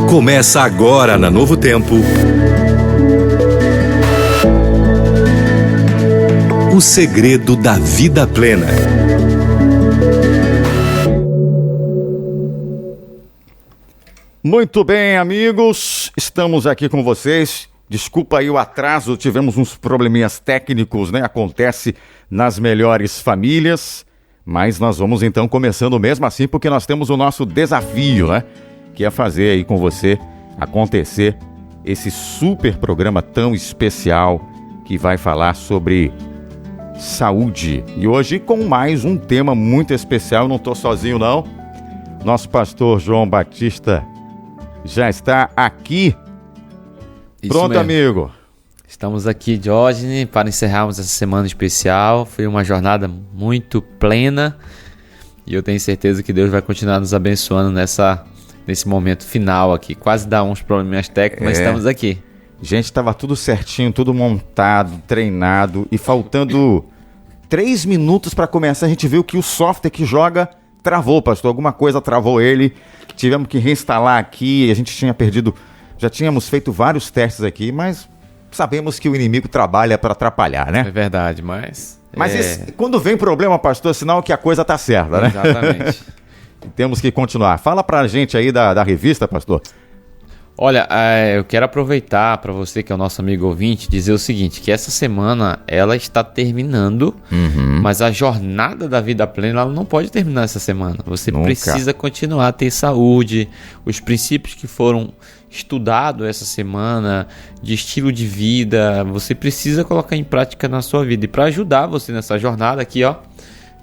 Começa agora na Novo Tempo. O segredo da vida plena. Muito bem, amigos, estamos aqui com vocês. Desculpa aí o atraso, tivemos uns probleminhas técnicos, né? Acontece nas melhores famílias, mas nós vamos então começando mesmo assim, porque nós temos o nosso desafio, né? Que é fazer aí com você acontecer esse super programa tão especial que vai falar sobre saúde. E hoje com mais um tema muito especial, não estou sozinho não. Nosso pastor João Batista já está aqui. Isso Pronto, mesmo. amigo. Estamos aqui, Diógenes, para encerrarmos essa semana especial. Foi uma jornada muito plena e eu tenho certeza que Deus vai continuar nos abençoando nesse momento final aqui. Quase dá uns probleminhas técnicos, mas estamos aqui. Gente, estava tudo certinho, tudo montado, treinado e faltando 3 minutos para começar, a gente viu que o software que joga travou, pastor. Alguma coisa travou ele. Tivemos que reinstalar aqui, a gente tinha perdido, já tínhamos feito vários testes aqui, mas sabemos que o inimigo trabalha para atrapalhar, né? É verdade, mas Quando vem problema, pastor, é sinal que a coisa tá certa, né? Exatamente. Temos que continuar. Fala pra gente aí da revista, pastor. Olha, eu quero aproveitar para você que é o nosso amigo ouvinte, dizer o seguinte, que essa semana ela está terminando, mas a jornada da vida plena ela não pode terminar essa semana. Você precisa continuar a ter saúde, os princípios que foram estudados essa semana, de estilo de vida, você precisa colocar em prática na sua vida. E para ajudar você nessa jornada aqui, ó,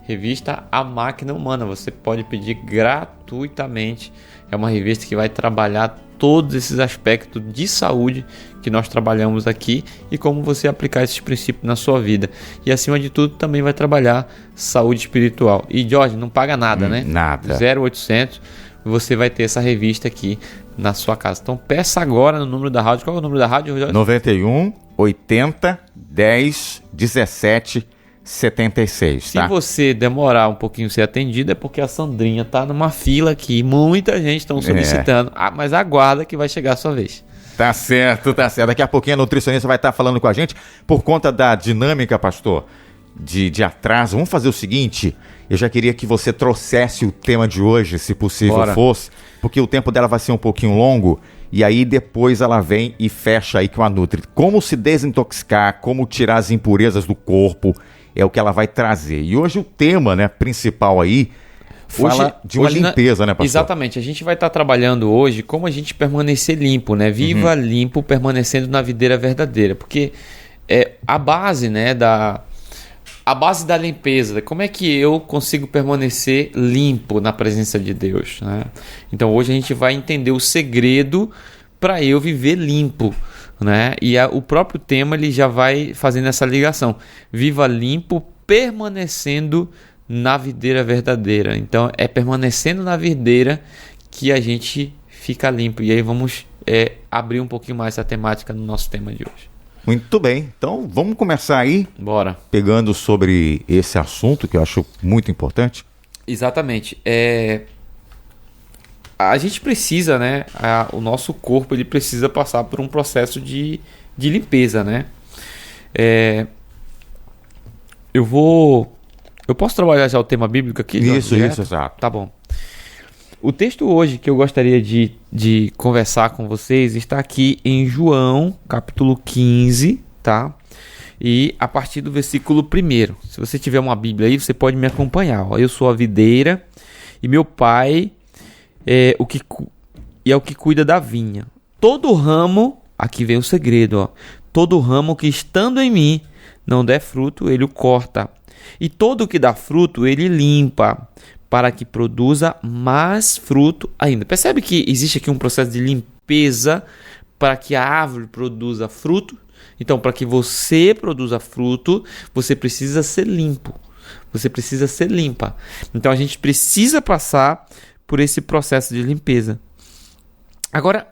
revista A Máquina Humana, você pode pedir gratuitamente. É uma revista que vai trabalhar todos esses aspectos de saúde que nós trabalhamos aqui e como você aplicar esses princípios na sua vida. E acima de tudo também vai trabalhar saúde espiritual. E Jorge, não paga nada, né? Nada. 0800, você vai ter essa revista aqui na sua casa. Então peça agora no número da rádio. Qual é o número da rádio, Jorge? 91 80 10 17 76, tá? Se você demorar um pouquinho ser atendido, é porque a Sandrinha tá numa fila aqui. Muita gente está solicitando. Mas aguarda que vai chegar a sua vez. Tá certo, tá certo. Daqui a pouquinho a nutricionista vai estar falando com a gente. Por conta da dinâmica, pastor, de atraso, vamos fazer o seguinte. Eu já queria que você trouxesse o tema de hoje, se possível fosse. Porque o tempo dela vai ser um pouquinho longo. E aí depois ela vem e fecha aí com a Nutri. Como se desintoxicar, como tirar as impurezas do corpo. É o que ela vai trazer. E hoje o tema, né, principal aí fala de uma limpeza, né, pastor? Exatamente. A gente vai estar trabalhando hoje como a gente permanecer limpo, né? Viva limpo, permanecendo na videira verdadeira. Porque a base, né, a base da limpeza. Como é que eu consigo permanecer limpo na presença de Deus, né? Então hoje a gente vai entender o segredo para eu viver limpo, né? E o próprio tema ele já vai fazendo essa ligação. Viva limpo, permanecendo na videira verdadeira. Então é permanecendo na videira que a gente fica limpo. E aí vamos abrir um pouquinho mais essa temática no nosso tema de hoje. Muito bem. Então vamos começar aí. Bora. Pegando sobre esse assunto que eu acho muito importante. Exatamente. A gente precisa, né? O nosso corpo ele precisa passar por um processo de limpeza, né? Eu posso trabalhar já o tema bíblico aqui? Isso, exato. Tá bom. O texto hoje que eu gostaria de conversar com vocês está aqui em João, capítulo 15, tá? E a partir do versículo 1. Se você tiver uma Bíblia aí, você pode me acompanhar. Ó. Eu sou a videira e meu pai é o que cuida da vinha. Todo ramo, aqui vem o segredo, ó. Todo ramo que estando em mim não der fruto, ele o corta. E todo o que dá fruto, ele limpa, para que produza mais fruto ainda. Percebe que existe aqui um processo de limpeza para que a árvore produza fruto? Então, para que você produza fruto, você precisa ser limpo. Você precisa ser limpa. Então, a gente precisa passar por esse processo de limpeza. Agora,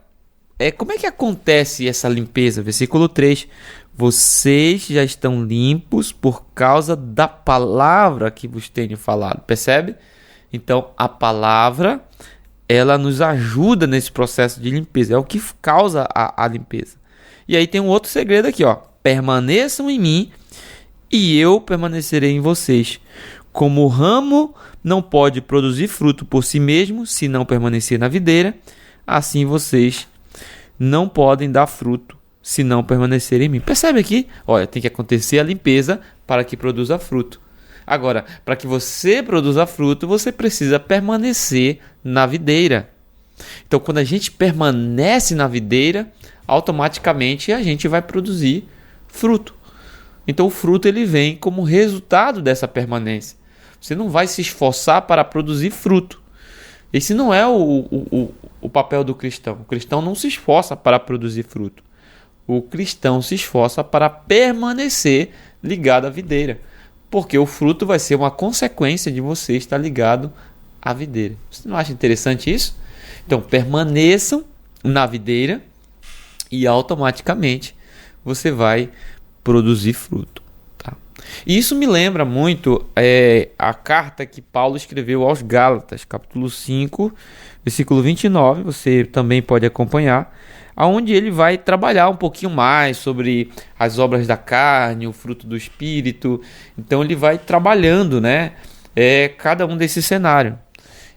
como é que acontece essa limpeza? Versículo 3. Vocês já estão limpos por causa da palavra que vos tenho falado. Percebe? Então, a palavra ela nos ajuda nesse processo de limpeza, é o que causa a limpeza. E aí tem um outro segredo aqui, ó. Permaneçam em mim e eu permanecerei em vocês. Como o ramo não pode produzir fruto por si mesmo se não permanecer na videira, assim vocês não podem dar fruto se não permanecerem em mim. Percebe aqui? Olha, tem que acontecer a limpeza para que produza fruto. Agora, para que você produza fruto, você precisa permanecer na videira. Então, quando a gente permanece na videira, automaticamente a gente vai produzir fruto. Então, o fruto ele vem como resultado dessa permanência. Você não vai se esforçar para produzir fruto. Esse não é o papel do cristão. O cristão não se esforça para produzir fruto. O cristão se esforça para permanecer ligado à videira. Porque o fruto vai ser uma consequência de você estar ligado à videira. Você não acha interessante isso? Então, permaneçam na videira e automaticamente você vai produzir fruto. Tá? E isso me lembra muito a carta que Paulo escreveu aos Gálatas, capítulo 5, versículo 29, você também pode acompanhar, onde ele vai trabalhar um pouquinho mais sobre as obras da carne, o fruto do Espírito. Então ele vai trabalhando, né, cada um desses cenários.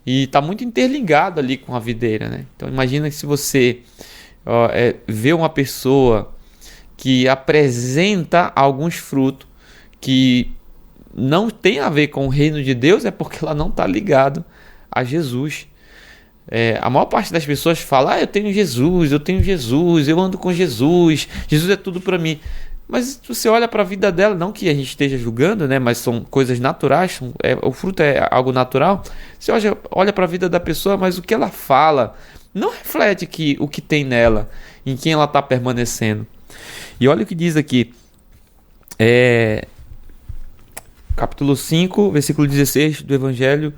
E está muito interligado ali com a videira. Né? Então imagina que se você vê uma pessoa que apresenta alguns frutos que não tem a ver com o reino de Deus, é porque ela não está ligado a Jesus. A maior parte das pessoas fala, eu tenho Jesus, eu ando com Jesus, Jesus é tudo para mim. Mas você olha para a vida dela, não que a gente esteja julgando, né, mas são coisas naturais, o fruto é algo natural. Você olha para a vida da pessoa, mas o que ela fala não reflete o que tem nela, em quem ela está permanecendo. E olha o que diz aqui, capítulo 5, versículo 16 do Evangelho,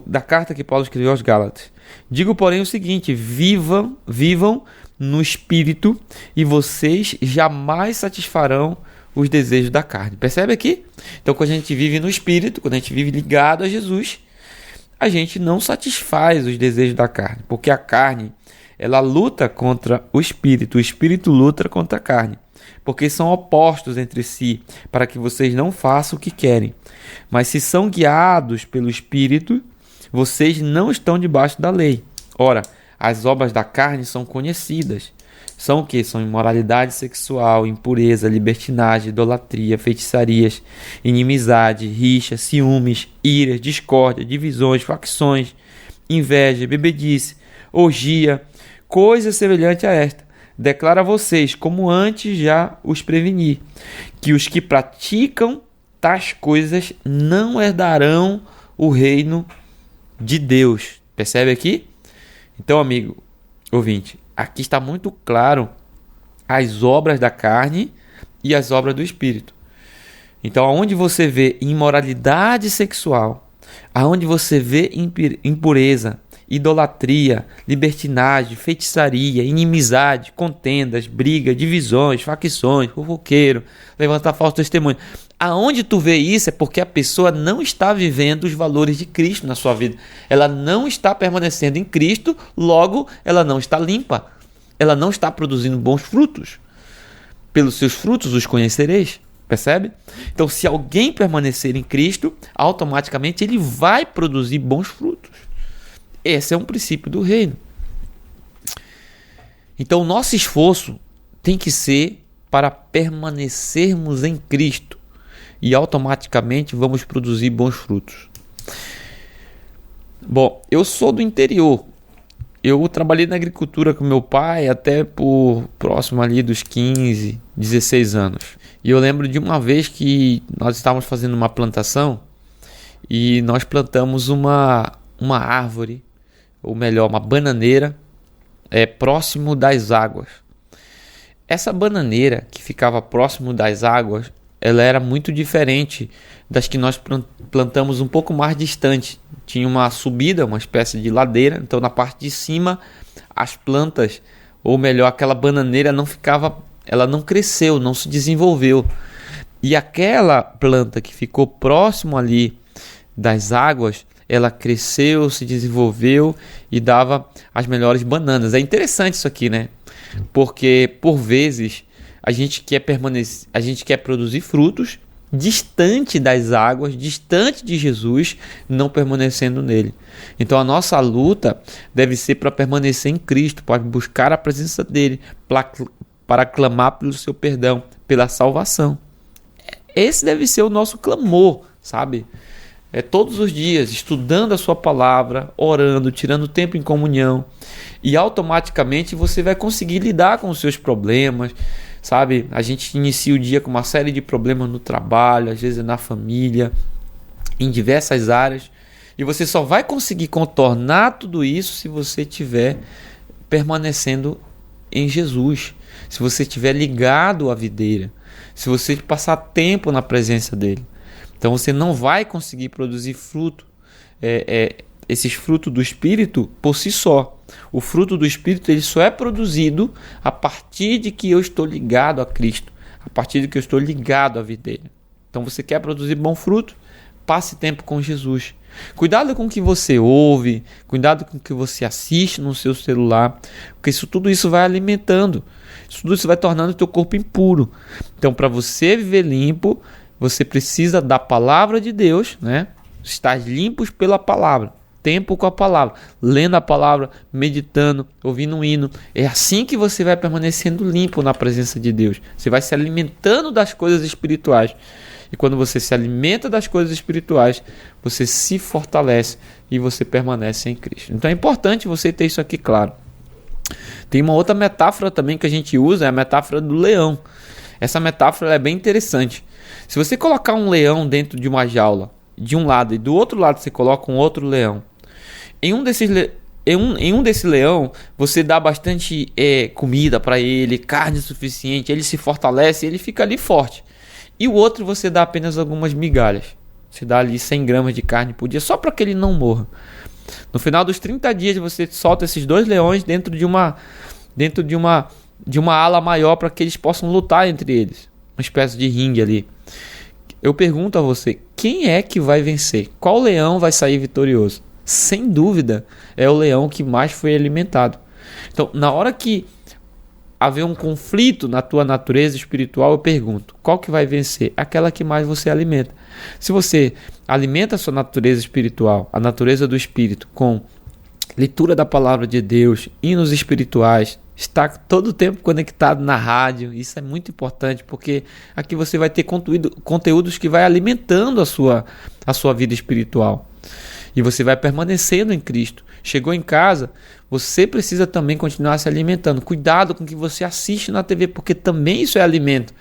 da carta que Paulo escreveu aos Gálatas. Digo, porém, o seguinte: vivam no Espírito e vocês jamais satisfarão os desejos da carne. Percebe aqui? Então, quando a gente vive no Espírito, quando a gente vive ligado a Jesus, a gente não satisfaz os desejos da carne, porque a carne ela luta contra o Espírito luta contra a carne, porque são opostos entre si, para que vocês não façam o que querem. Mas se são guiados pelo Espírito, vocês não estão debaixo da lei. Ora, as obras da carne são conhecidas. São o que? São imoralidade sexual, impureza, libertinagem, idolatria, feitiçarias, inimizade, rixa, ciúmes, iras, discórdia, divisões, facções, inveja, bebedice, orgia, coisa semelhante a esta. Declaro a vocês, como antes já os preveni, que os que praticam tais coisas não herdarão o reino de Deus. Percebe aqui? Então, amigo ouvinte, aqui está muito claro as obras da carne e as obras do Espírito. Então, aonde você vê imoralidade sexual, aonde você vê impureza, idolatria, libertinagem, feitiçaria, inimizade, contendas, briga, divisões, facções, fofoqueiro, levantar falso testemunho. Aonde tu vê isso é porque a pessoa não está vivendo os valores de Cristo na sua vida. Ela não está permanecendo em Cristo, logo ela não está limpa. Ela não está produzindo bons frutos. Pelos seus frutos os conhecereis. Percebe? Então, se alguém permanecer em Cristo, automaticamente ele vai produzir bons frutos. Esse é um princípio do reino. Então, o nosso esforço tem que ser para permanecermos em Cristo e automaticamente vamos produzir bons frutos. Bom, eu sou do interior. Eu trabalhei na agricultura com meu pai até por próximo ali dos 15, 16 anos. E eu lembro de uma vez que nós estávamos fazendo uma plantação e nós plantamos uma árvore, ou melhor, uma bananeira, próximo das águas. Essa bananeira que ficava próximo das águas, ela era muito diferente das que nós plantamos um pouco mais distante. Tinha uma subida, uma espécie de ladeira, então na parte de cima as plantas, ou melhor, aquela bananeira ela não cresceu, não se desenvolveu. E aquela planta que ficou próximo ali das águas, ela cresceu, se desenvolveu e dava as melhores bananas. É interessante isso aqui, né? Porque, por vezes, a gente quer produzir frutos distante das águas, distante de Jesus, não permanecendo nele. Então a nossa luta deve ser para permanecer em Cristo, para buscar a presença dele, para clamar pelo seu perdão, pela salvação. Esse deve ser o nosso clamor, sabe? Todos os dias, estudando a sua palavra, orando, tirando tempo em comunhão, e automaticamente você vai conseguir lidar com os seus problemas, sabe? A gente inicia o dia com uma série de problemas no trabalho, às vezes na família, em diversas áreas, e você só vai conseguir contornar tudo isso se você estiver permanecendo em Jesus, se você estiver ligado à videira, se você passar tempo na presença dele. Então você não vai conseguir produzir fruto, esses frutos do Espírito por si só. O fruto do Espírito ele só é produzido a partir de que eu estou ligado a Cristo, a partir de que eu estou ligado à videira. Então você quer produzir bom fruto? Passe tempo com Jesus. Cuidado com o que você ouve, cuidado com o que você assiste no seu celular, porque tudo isso vai alimentando, tudo isso vai tornando o teu corpo impuro. Então, para você viver limpo, você precisa da palavra de Deus, né? Estar limpos pela palavra, tempo com a palavra, lendo a palavra, meditando, ouvindo um hino. É assim que você vai permanecendo limpo na presença de Deus. Você vai se alimentando das coisas espirituais. E quando você se alimenta das coisas espirituais, você se fortalece e você permanece em Cristo. Então é importante você ter isso aqui claro. Tem uma outra metáfora também que a gente usa, é a metáfora do leão. Essa metáfora é bem interessante. Se você colocar um leão dentro de uma jaula, de um lado e do outro lado você coloca um outro leão, em um desse leão você dá bastante comida para ele, carne suficiente, ele se fortalece, ele fica ali forte. E o outro você dá apenas algumas migalhas. Você dá ali 100 gramas de carne por dia, só para que ele não morra. No final dos 30 dias você solta esses dois leões dentro de uma ala maior para que eles possam lutar entre eles. Uma espécie de ringue ali. Eu pergunto a você, quem é que vai vencer? Qual leão vai sair vitorioso? Sem dúvida, é o leão que mais foi alimentado. Então, na hora que haver um conflito na tua natureza espiritual, eu pergunto, qual que vai vencer? Aquela que mais você alimenta. Se você alimenta a sua natureza espiritual, a natureza do espírito, com leitura da palavra de Deus, hinos espirituais, está todo o tempo conectado na rádio, isso é muito importante, porque aqui você vai ter conteúdos que vai alimentando a sua vida espiritual. E você vai permanecendo em Cristo. Chegou em casa, você precisa também continuar se alimentando. Cuidado com o que você assiste na TV, porque também isso é alimento.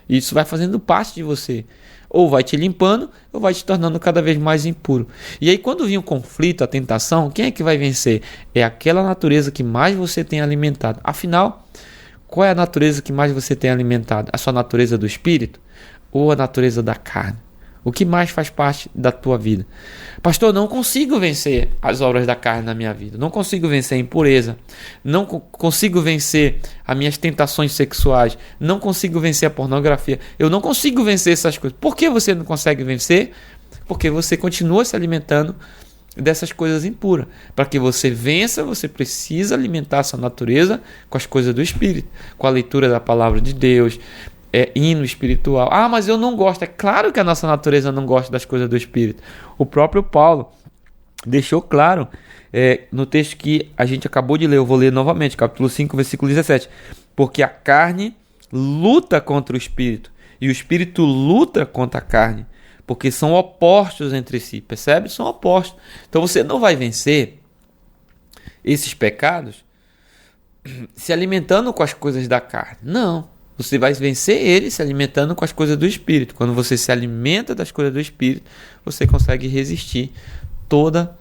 Isso vai fazendo parte de você. Ou vai te limpando, ou vai te tornando cada vez mais impuro. E aí quando vir o conflito, a tentação, quem é que vai vencer? É aquela natureza que mais você tem alimentado. Afinal, qual é a natureza que mais você tem alimentado? A sua natureza do espírito ou a natureza da carne? O que mais faz parte da tua vida? Pastor, não consigo vencer as obras da carne na minha vida. Não consigo vencer a impureza. Não consigo vencer as minhas tentações sexuais. Não consigo vencer a pornografia. Eu não consigo vencer essas coisas. Por que você não consegue vencer? Porque você continua se alimentando dessas coisas impuras. Para que você vença, você precisa alimentar essa natureza com as coisas do Espírito. Com a leitura da palavra de Deus, hino espiritual. Ah, mas eu não gosto. É claro que a nossa natureza não gosta das coisas do Espírito. O próprio Paulo deixou claro no texto que a gente acabou de ler. Eu vou ler novamente, capítulo 5, versículo 17. Porque a carne luta contra o Espírito e o Espírito luta contra a carne, porque são opostos entre si. Percebe? São opostos. Então você não vai vencer esses pecados se alimentando com as coisas da carne. Não. Você vai vencer ele se alimentando com as coisas do Espírito. Quando você se alimenta das coisas do Espírito, você consegue resistir toda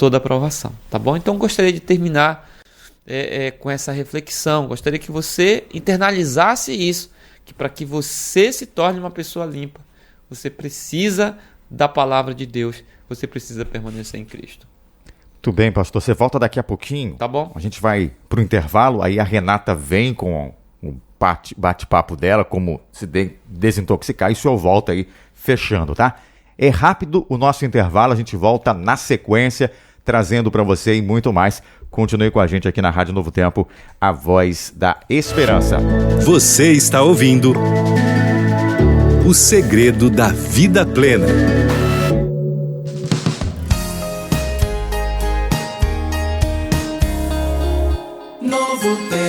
a provação. Tá bom? Então gostaria de terminar com essa reflexão. Gostaria que você internalizasse isso, que para que você se torne uma pessoa limpa, você precisa da palavra de Deus, você precisa permanecer em Cristo. Tudo bem, pastor. Você volta daqui a pouquinho. Tá bom. A gente vai para o intervalo, aí a Renata vem com o bate-papo dela, como se desintoxicar, e o senhor volta aí fechando, tá? É rápido o nosso intervalo, a gente volta na sequência, trazendo para você e muito mais. Continue com a gente aqui na Rádio Novo Tempo, a voz da esperança. Você está ouvindo O Segredo da Vida Plena. Novo Tempo.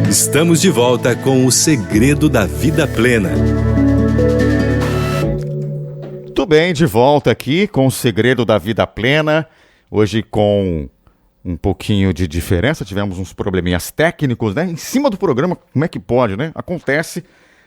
Estamos de volta com O Segredo da Vida Plena. Muito bem, de volta aqui com O Segredo da Vida Plena. Hoje com um pouquinho de diferença, tivemos uns probleminhas técnicos, né? Em cima do programa, como é que pode, né? Acontece,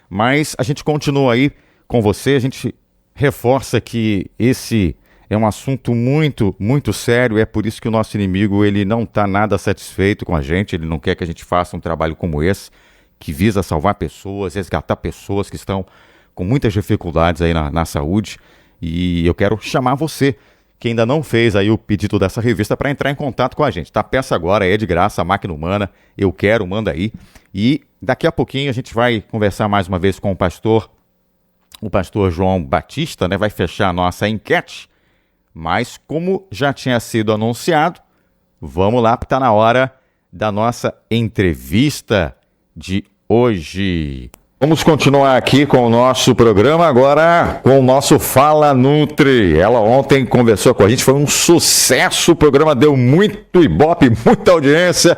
mas a gente continua aí com você, a gente reforça que esse é um assunto muito, muito sério, é por isso que o nosso inimigo ele não está nada satisfeito com a gente, ele não quer que a gente faça um trabalho como esse, que visa salvar pessoas, resgatar pessoas que estão com muitas dificuldades aí na saúde, e eu quero chamar você, que ainda não fez aí o pedido dessa revista, para entrar em contato com a gente, tá? Peça agora, é de graça, a Máquina Humana, eu quero, manda aí, e daqui a pouquinho a gente vai conversar mais uma vez com o pastor João Batista, né? Vai fechar a nossa enquete. Mas, como já tinha sido anunciado, vamos lá, porque está na hora da nossa entrevista de hoje. Vamos continuar aqui com o nosso programa, agora com o nosso Fala Nutri. Ela ontem conversou com a gente, foi um sucesso, o programa deu muito ibope, muita audiência,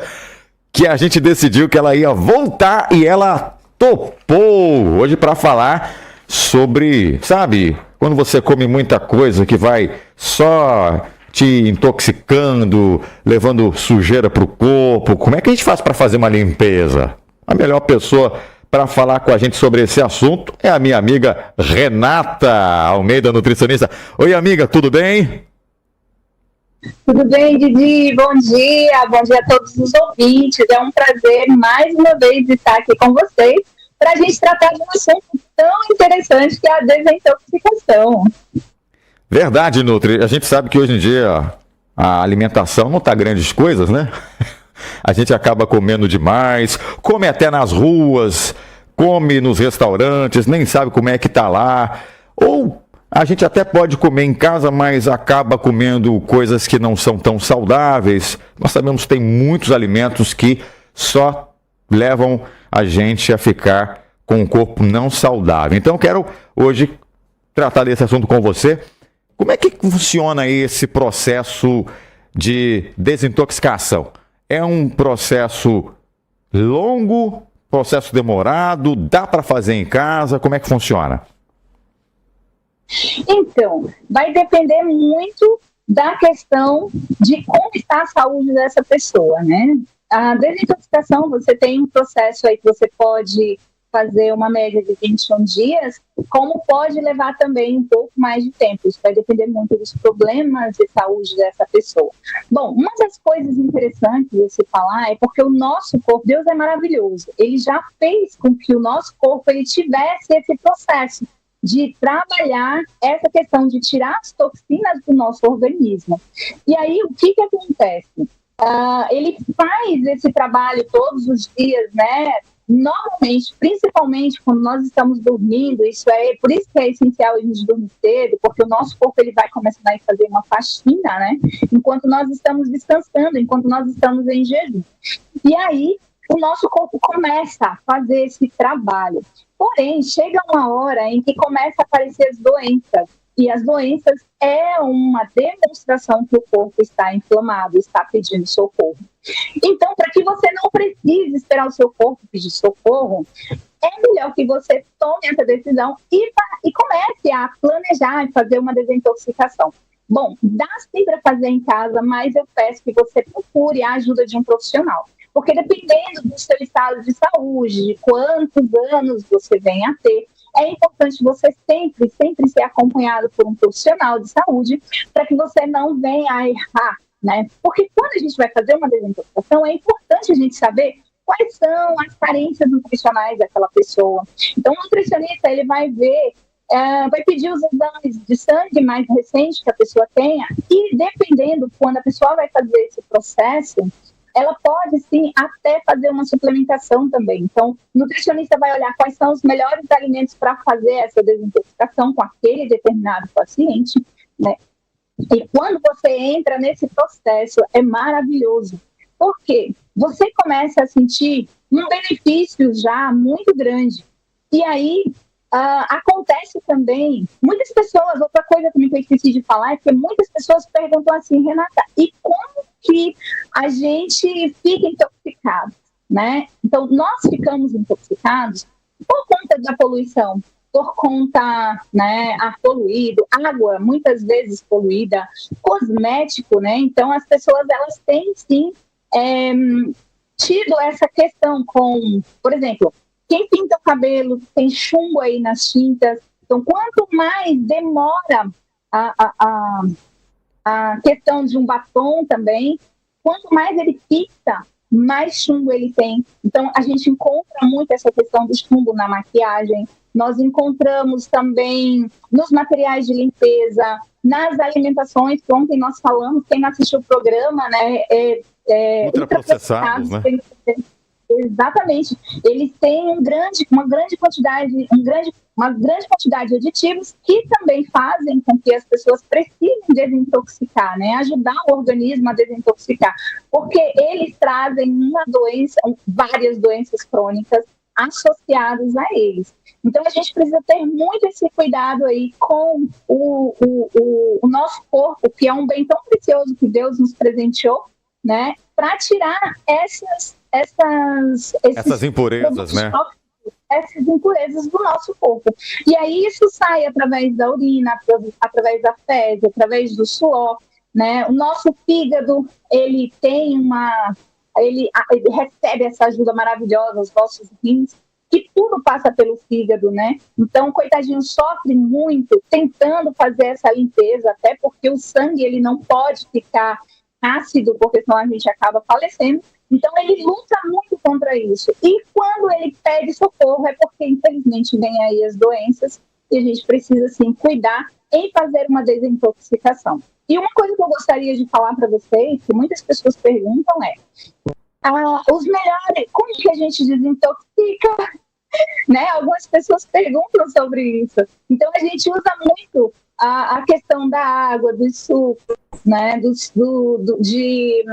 que a gente decidiu que ela ia voltar e ela topou hoje para falar sobre, sabe, quando você come muita coisa que vai só te intoxicando, levando sujeira para o corpo. Como é que a gente faz para fazer uma limpeza? A melhor pessoa para falar com a gente sobre esse assunto é a minha amiga Renata Almeida, nutricionista. Oi, amiga, tudo bem? Tudo bem, Didi? Bom dia a todos os ouvintes. É um prazer, mais uma vez, estar aqui com vocês para a gente tratar de um assunto tão interessante que é a desintoxicação. Verdade, Nutri. A gente sabe que hoje em dia a alimentação não está grandes coisas, né? A gente acaba comendo demais, come até nas ruas, come nos restaurantes, nem sabe como é que está lá. Ou a gente até pode comer em casa, mas acaba comendo coisas que não são tão saudáveis. Nós sabemos que tem muitos alimentos que só levam a gente a ficar com um corpo não saudável. Então eu quero hoje tratar desse assunto com você. Como é que funciona esse processo de desintoxicação? É um processo longo, processo demorado, dá para fazer em casa? Como é que funciona? Então, vai depender muito da questão de como está a saúde dessa pessoa, né? A desintoxicação, você tem um processo aí que você pode fazer uma média de 21 dias, como pode levar também um pouco mais de tempo. Isso vai depender muito dos problemas de saúde dessa pessoa. Bom, uma das coisas interessantes de se falar é porque o nosso corpo, Deus é maravilhoso, ele já fez com que o nosso corpo ele tivesse esse processo de trabalhar essa questão de tirar as toxinas do nosso organismo. E aí, o que acontece? Ele faz esse trabalho todos os dias, né? Normalmente, principalmente quando nós estamos dormindo, por isso que é essencial a gente dormir cedo, porque o nosso corpo ele vai começar a fazer uma faxina, né? Enquanto nós estamos descansando, enquanto nós estamos em jejum. E aí, o nosso corpo começa a fazer esse trabalho. Porém, chega uma hora em que começa a aparecer as doenças. E as doenças é uma demonstração que o corpo está inflamado, está pedindo socorro. Então, para que você não precise esperar o seu corpo pedir socorro, é melhor que você tome essa decisão e comece a planejar e fazer uma desintoxicação. Bom, dá sim para fazer em casa, mas eu peço que você procure a ajuda de um profissional. Porque dependendo do seu estado de saúde, de quantos anos você vem a ter, é importante você sempre ser acompanhado por um profissional de saúde para que você não venha a errar, né? Porque quando a gente vai fazer uma desintoxicação, é importante a gente saber quais são as carências nutricionais daquela pessoa. Então, o nutricionista, ele vai ver, vai pedir os exames de sangue mais recentes que a pessoa tenha e, dependendo, quando a pessoa vai fazer esse processo, ela pode, sim, até fazer uma suplementação também. Então, o nutricionista vai olhar quais são os melhores alimentos para fazer essa desintoxicação com aquele determinado paciente, né? E quando você entra nesse processo, é maravilhoso. Por quê? Você começa a sentir um benefício já muito grande. E aí, acontece também, muitas pessoas, outra coisa também que eu esqueci de falar, é que muitas pessoas perguntam assim, Renata, e como que a gente fica intoxicado, né? Então, nós ficamos intoxicados por conta da poluição, por conta, né, ar poluído, água muitas vezes poluída, cosmético, né? Então, as pessoas, elas têm, sim, tido essa questão com, por exemplo, quem pinta o cabelo tem chumbo aí nas tintas. Então, quanto mais demora a questão de um batom também, quanto mais ele fixa, mais chumbo ele tem. Então, a gente encontra muito essa questão do chumbo na maquiagem. Nós encontramos também nos materiais de limpeza, nas alimentações, que ontem nós falamos, quem não assistiu o programa, né, ultraprocessados, né? Exatamente. Eles têm uma grande quantidade de aditivos que também fazem com que as pessoas precisem desintoxicar, né? Ajudar o organismo a desintoxicar. Porque eles trazem várias doenças crônicas associadas a eles. Então, a gente precisa ter muito esse cuidado aí com o nosso corpo, que é um bem tão precioso que Deus nos presenteou, né? Para tirar essas impurezas, né? essas impurezas do nosso corpo. E aí isso sai através da urina, através da fezes, através do suor, né? O nosso fígado, ele recebe essa ajuda maravilhosa, os nossos rins, que tudo passa pelo fígado, né? Então, coitadinho, sofre muito tentando fazer essa limpeza, até porque o sangue, ele não pode ficar ácido, porque senão a gente acaba falecendo. Então, ele luta muito contra isso. E quando ele pede socorro, é porque, infelizmente, vem aí as doenças e a gente precisa, sim, cuidar em fazer uma desintoxicação. E uma coisa que eu gostaria de falar para vocês, que muitas pessoas perguntam os melhores, como que a gente desintoxica? Né? Algumas pessoas perguntam sobre isso. Então, a gente usa muito a questão da água, dos sucos, né? De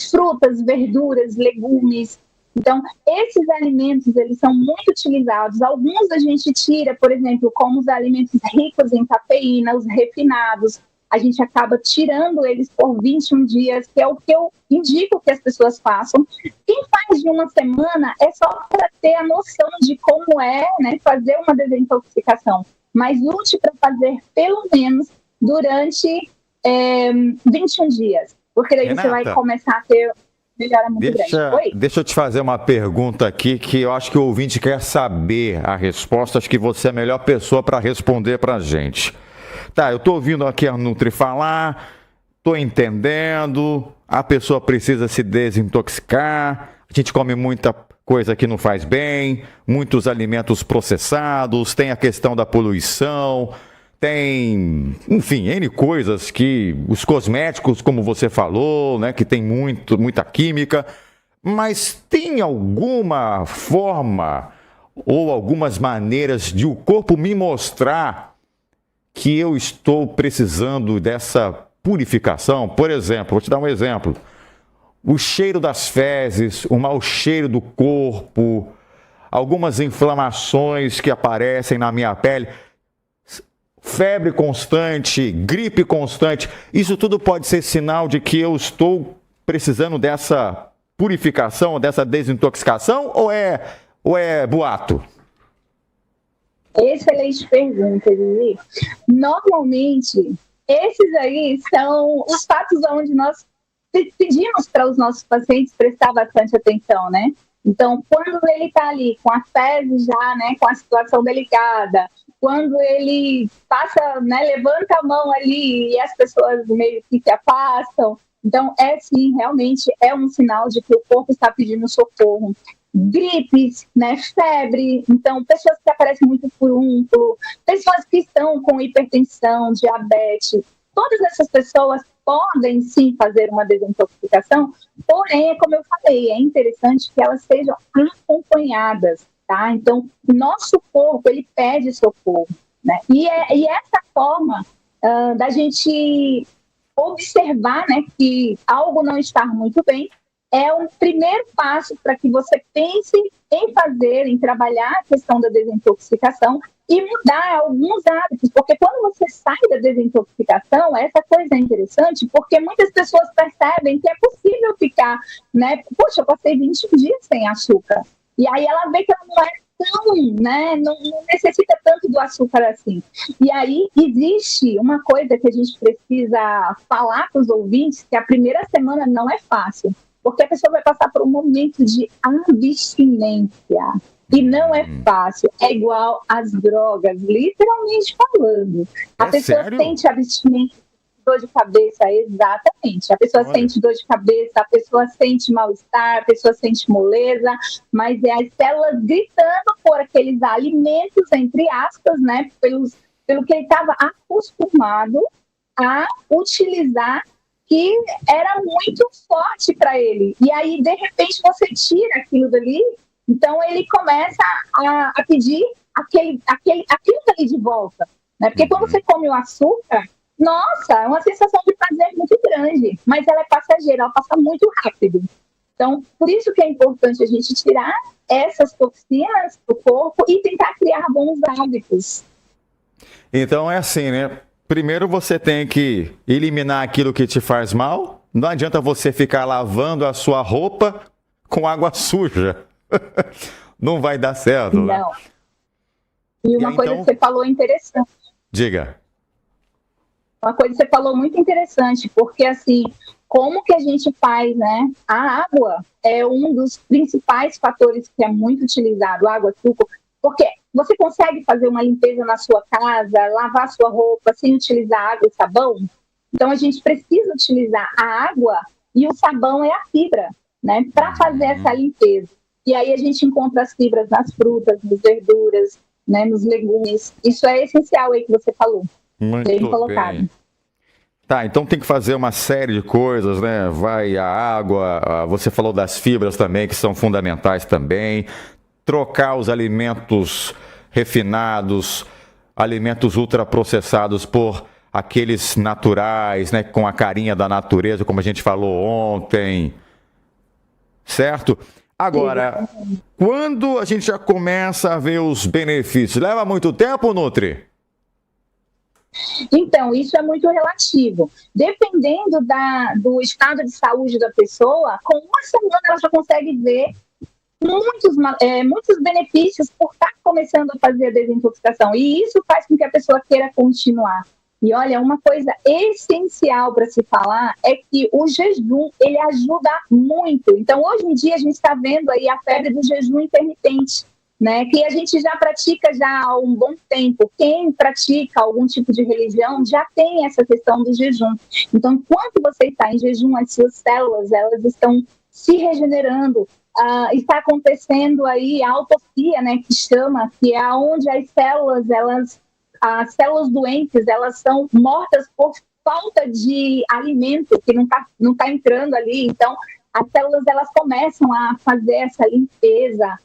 frutas, verduras, legumes. Então, esses alimentos, eles são muito utilizados. Alguns a gente tira, por exemplo, como os alimentos ricos em cafeína, os refinados. A gente acaba tirando eles por 21 dias, que é o que eu indico que as pessoas façam. Quem faz de uma semana é só para ter a noção de como é, né, fazer uma desintoxicação. Mas lute para fazer pelo menos durante 21 dias. Porque daí Renata, você vai começar a ter melhora muito grande. Oi? Deixa eu te fazer uma pergunta aqui que eu acho que o ouvinte quer saber a resposta. Acho que você é a melhor pessoa para responder para a gente. Tá, eu estou ouvindo aqui a Nutri falar, estou entendendo, a pessoa precisa se desintoxicar, a gente come muita coisa que não faz bem, muitos alimentos processados, tem a questão da poluição, tem, enfim, N coisas que os cosméticos, como você falou, né, que tem muita química, mas tem alguma forma ou algumas maneiras de o corpo me mostrar que eu estou precisando dessa purificação? Por exemplo, vou te dar um exemplo. O cheiro das fezes, o mau cheiro do corpo, algumas inflamações que aparecem na minha pele, febre constante, gripe constante, isso tudo pode ser sinal de que eu estou precisando dessa purificação, dessa desintoxicação, ou é boato? Excelente pergunta, Lili. Normalmente, esses aí são os fatos onde nós pedimos para os nossos pacientes prestar bastante atenção, né? Então, quando ele está ali com a fezes já, né, com a situação delicada, quando ele passa, né, levanta a mão ali e as pessoas meio que se afastam, então sim, realmente é um sinal de que o corpo está pedindo socorro. Gripes, né, febre, então pessoas que aparecem muito furúnculo, pessoas que estão com hipertensão, diabetes, todas essas pessoas podem sim fazer uma desintoxicação, porém, como eu falei, é interessante que elas sejam acompanhadas, tá? Então, nosso corpo, ele pede socorro, né? E essa forma da gente observar, né, que algo não está muito bem, é um primeiro passo para que você pense em fazer, em trabalhar a questão da desintoxicação e mudar alguns hábitos, porque quando você sai da desintoxicação, essa coisa é interessante, porque muitas pessoas percebem que é possível ficar, né, poxa, eu passei 21 dias sem açúcar, e aí ela vê que ela não é tão, né, não necessita tanto do açúcar assim. E aí existe uma coisa que a gente precisa falar para os ouvintes, que a primeira semana não é fácil, porque a pessoa vai passar por um momento de abstinência. E não é fácil. É igual às drogas, literalmente falando. A pessoa sério? sente abstinência, dor de cabeça, exatamente. A pessoa sente dor de cabeça, a pessoa sente mal-estar, a pessoa sente moleza, mas é as células gritando por aqueles alimentos, entre aspas, né? Pelo que ele estava acostumado a utilizar, que era muito forte para ele. E aí, de repente, você tira aquilo dali, então ele começa a pedir aquilo ali de volta, né? Porque quando você come o açúcar, nossa, é uma sensação de prazer muito grande, mas ela é passageira, ela passa muito rápido. Então, por isso que é importante a gente tirar essas toxinas do corpo e tentar criar bons hábitos. Então é assim, né? Primeiro você tem que eliminar aquilo que te faz mal. Não adianta você ficar lavando a sua roupa com água suja. não vai dar certo, né? Não. E uma aí, coisa então- que você falou interessante. Diga. Uma coisa que você falou muito interessante, porque assim, como que a gente faz, né? A água é um dos principais fatores que é muito utilizado, água, suco, porque você consegue fazer uma limpeza na sua casa, lavar sua roupa sem utilizar água e sabão? Então a gente precisa utilizar a água e o sabão é a fibra, né? Para fazer essa limpeza. E aí a gente encontra as fibras nas frutas, nas verduras, né? Nos legumes. Isso é essencial aí que você falou. Muito Bem colocado. bem. Tá, então tem que fazer uma série de coisas, né? Vai a água, você falou das fibras também, que são fundamentais também. Trocar os alimentos refinados, alimentos ultraprocessados por aqueles naturais, né? Com a carinha da natureza, como a gente falou ontem. Certo? Agora, quando a gente já começa a ver os benefícios? Leva muito tempo, Nutri? Então, isso é muito relativo. Dependendo do estado de saúde da pessoa, com uma semana ela já consegue ver muitos benefícios por estar começando a fazer a desintoxicação. E isso faz com que a pessoa queira continuar. E olha, uma coisa essencial para se falar é que o jejum, ele ajuda muito. Então, hoje em dia, a gente está vendo aí a febre do jejum intermitente, né, que a gente já pratica já há um bom tempo. Quem pratica algum tipo de religião já tem essa questão do jejum. Então, enquanto você está em jejum, as suas células, elas estão se regenerando. Está acontecendo aí a autopsia, né, que chama, que é onde as células doentes, elas são mortas por falta de alimento que não tá entrando ali. Então, as células, elas começam a fazer essa limpeza.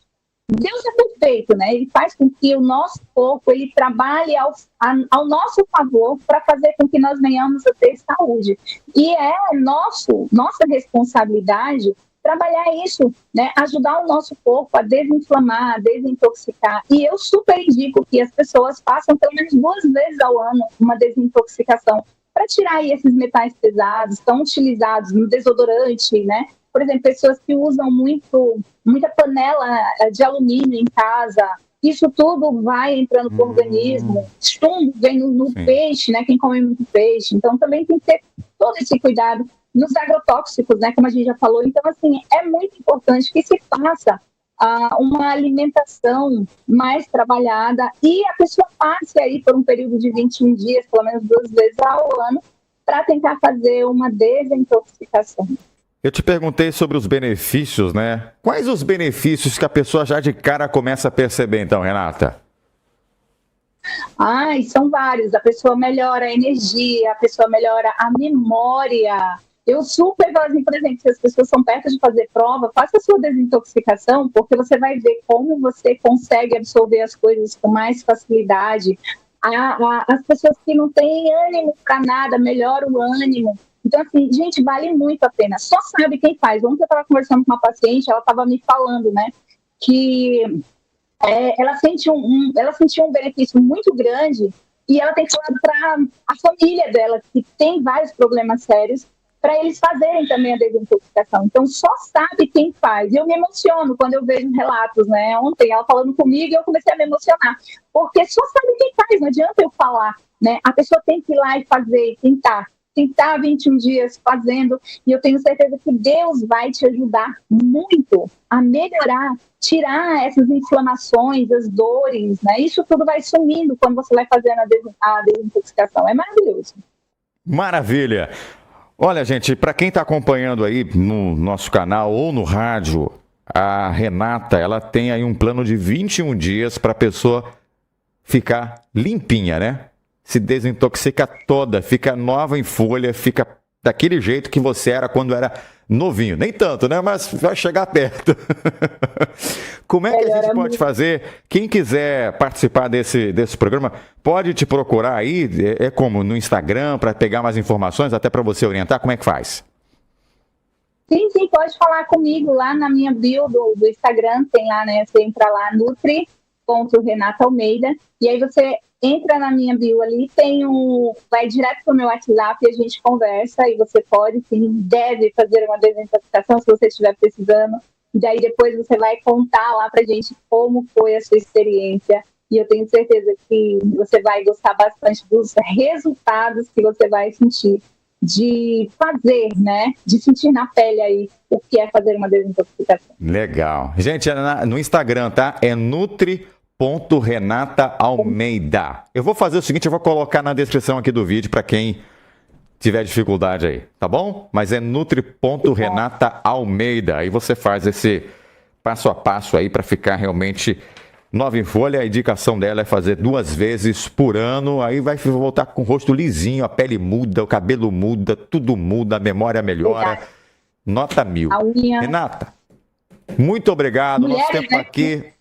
Deus é perfeito, né? Ele faz com que o nosso corpo, ele trabalhe ao nosso favor para fazer com que nós venhamos a ter saúde. E é nossa responsabilidade trabalhar isso, né? Ajudar o nosso corpo a desinflamar, a desintoxicar. E eu super indico que as pessoas façam pelo menos 2 vezes ao ano uma desintoxicação para tirar aí esses metais pesados, tão utilizados no desodorante, né? Por exemplo, pessoas que usam muita panela de alumínio em casa, isso tudo vai entrando para o organismo. Chumbo vem no peixe, né? Quem come muito peixe. Então, também tem que ter todo esse cuidado nos agrotóxicos, né? Como a gente já falou. Então, assim, é muito importante que se faça uma alimentação mais trabalhada e a pessoa passe aí por um período de 21 dias, pelo menos 2 vezes ao ano, para tentar fazer uma desintoxicação. Eu te perguntei sobre os benefícios, né? Quais os benefícios que a pessoa já de cara começa a perceber, então, Renata? São vários. A pessoa melhora a energia, a pessoa melhora a memória. Eu super falo assim, por exemplo, se as pessoas são perto de fazer prova, faça a sua desintoxicação, porque você vai ver como você consegue absorver as coisas com mais facilidade. As pessoas que não têm ânimo para nada, melhora o ânimo. Então, assim, gente, vale muito a pena. Só sabe quem faz. Ontem eu estava conversando com uma paciente, ela estava me falando, né, que ela sentiu um benefício muito grande e ela tem falado para a família dela, que tem vários problemas sérios, para eles fazerem também a desintoxicação. Então, só sabe quem faz. E eu me emociono quando eu vejo relatos, né? Ontem ela falando comigo e eu comecei a me emocionar. Porque só sabe quem faz, não adianta eu falar, né? A pessoa tem que ir lá e fazer, tentar 21 dias fazendo, e eu tenho certeza que Deus vai te ajudar muito a melhorar, tirar essas inflamações, as dores, né? Isso tudo vai sumindo quando você vai fazendo a desintoxicação. É maravilhoso. Maravilha! Olha, gente, para quem está acompanhando aí no nosso canal ou no rádio, a Renata, ela tem aí um plano de 21 dias para a pessoa ficar limpinha, né? Se desintoxica toda, fica nova em folha, fica daquele jeito que você era quando era novinho. Nem tanto, né? Mas vai chegar perto. Como é que a gente pode fazer? Quem quiser participar desse programa, pode te procurar aí, como no Instagram, para pegar mais informações, até para você orientar, como é que faz? Sim, pode falar comigo lá na minha bio do Instagram, tem lá, né? Você entra lá, nutri.renata Almeida, e aí você entra na minha bio ali, vai direto pro meu WhatsApp e a gente conversa, e você pode, sim, deve fazer uma desintoxicação se você estiver precisando. E daí depois você vai contar lá pra gente como foi a sua experiência. E eu tenho certeza que você vai gostar bastante dos resultados que você vai sentir de fazer, né? De sentir na pele aí o que é fazer uma desintoxicação. Legal. Gente, no Instagram, tá? É nutri.renataalmeida. Eu vou fazer o seguinte, eu vou colocar na descrição aqui do vídeo para quem tiver dificuldade aí, tá bom? Mas é nutri.renataalmeida. Aí você faz esse passo a passo aí para ficar realmente nova em folha. A indicação dela é fazer 2 vezes por ano. Aí vai voltar com o rosto lisinho, a pele muda, o cabelo muda, tudo muda, a memória melhora. Nota 1000. A unha... Renata, muito obrigado. Mulheres, Nosso tempo né? aqui,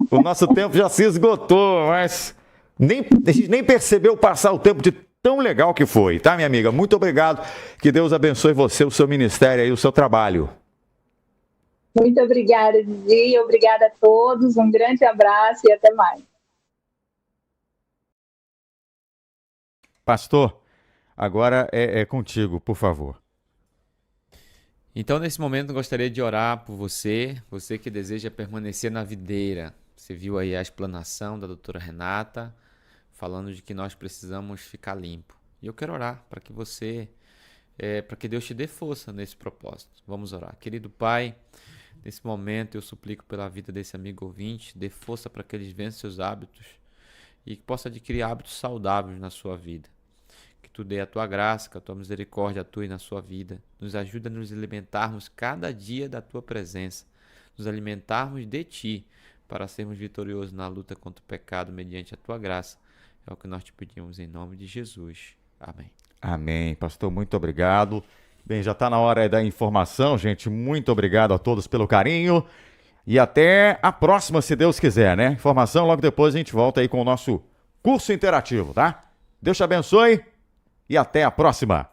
o nosso tempo já se esgotou, mas a gente nem percebeu passar o tempo de tão legal que foi, tá, minha amiga? Muito obrigado. Que Deus abençoe você, o seu ministério e o seu trabalho. Muito obrigada, Didi. Obrigada a todos. Um grande abraço e até mais. Pastor, agora é contigo, por favor. Então, nesse momento, eu gostaria de orar por você, você que deseja permanecer na videira. Você viu aí a explanação da doutora Renata, falando de que nós precisamos ficar limpo. E eu quero orar para que você, para que Deus te dê força nesse propósito. Vamos orar. Querido Pai, nesse momento eu suplico pela vida desse amigo ouvinte, dê força para que eles vençam seus hábitos e que possa adquirir hábitos saudáveis na sua vida. Que tu dê a tua graça, que a tua misericórdia atue na sua vida. Nos ajuda a nos alimentarmos cada dia da tua presença, nos alimentarmos de ti, para sermos vitoriosos na luta contra o pecado mediante a tua graça. É o que nós te pedimos em nome de Jesus. Amém. Amém. Pastor, muito obrigado. Bem, já está na hora da informação, gente. Muito obrigado a todos pelo carinho. E até a próxima, se Deus quiser, né? Informação, logo depois a gente volta aí com o nosso curso interativo, tá? Deus te abençoe e até a próxima.